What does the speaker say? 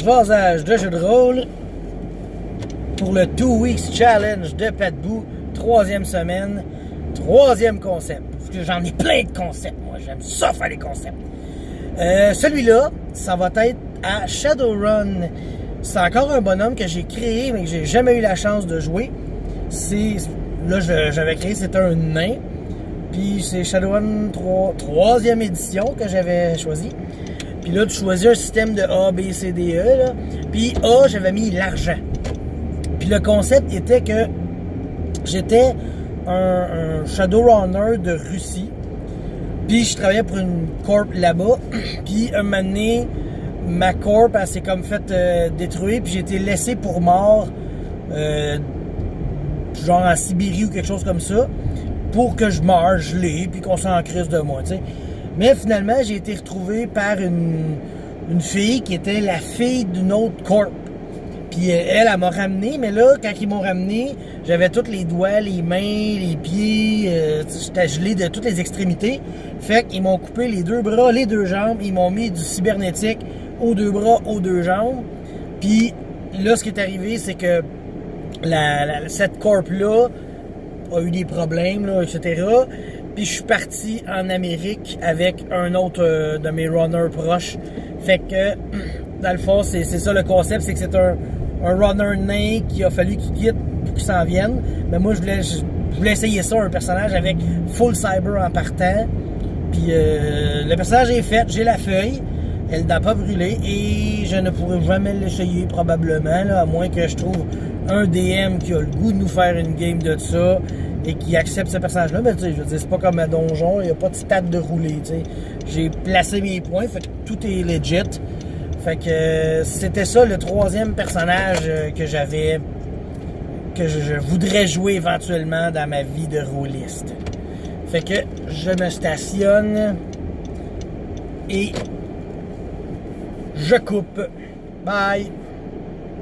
jasage de jeu de rôle pour le 2 Weeks Challenge de Patbou, 3e semaine, 3e concept. Parce que j'en ai plein de concepts, moi, j'aime ça faire les concepts. Celui-là, ça va être à Shadowrun. C'est encore un bonhomme que j'ai créé, mais que j'ai jamais eu la chance de jouer. Là, j'avais créé, c'était un nain. Puis c'est Shadowrun 3e édition que j'avais choisi. Puis là, tu choisis un système de A, B, C, D, E. Là. Puis A, j'avais mis l'argent. Puis le concept était que j'étais un Shadowrunner de Russie. Puis je travaillais pour une corp là-bas. Puis un moment donné, ma corp, elle s'est comme fait détruire. Puis j'ai été laissé pour mort, genre en Sibérie ou quelque chose comme ça, pour que je meure gelé, puis qu'on s'en crisse de moi, tu sais. Mais finalement, j'ai été retrouvé par une fille qui était la fille d'une autre corp. Puis elle m'a ramené, mais là, quand ils m'ont ramené, j'avais tous les doigts, les mains, les pieds, j'étais gelé de toutes les extrémités. Fait qu'ils m'ont coupé les 2 bras, les 2 jambes, ils m'ont mis du cybernétique aux 2 bras, aux 2 jambes. Puis là, ce qui est arrivé, c'est que cette corp-là a eu des problèmes, là, etc. Puis je suis parti en Amérique avec un autre de mes runners proches. Fait que, dans le fond, c'est ça le concept, c'est que c'est un runner nain qui a fallu qu'il quitte pour qu'il s'en vienne. Mais moi, je voulais essayer ça, un personnage avec full cyber en partant. Puis le personnage est fait, j'ai la feuille, elle n'a pas brûlé et je ne pourrai jamais l'essayer probablement, là, à moins que je trouve un DM qui a le goût de nous faire une game de ça et qui accepte ce personnage-là. Mais tu sais, je veux dire, c'est pas comme un donjon, il n'y a pas de stade de rouler, tu sais. J'ai placé mes points, fait que tout est legit. Fait que c'était ça le 3e personnage que j'avais, que je voudrais jouer éventuellement dans ma vie de rôliste. Fait que je me stationne et je coupe. Bye!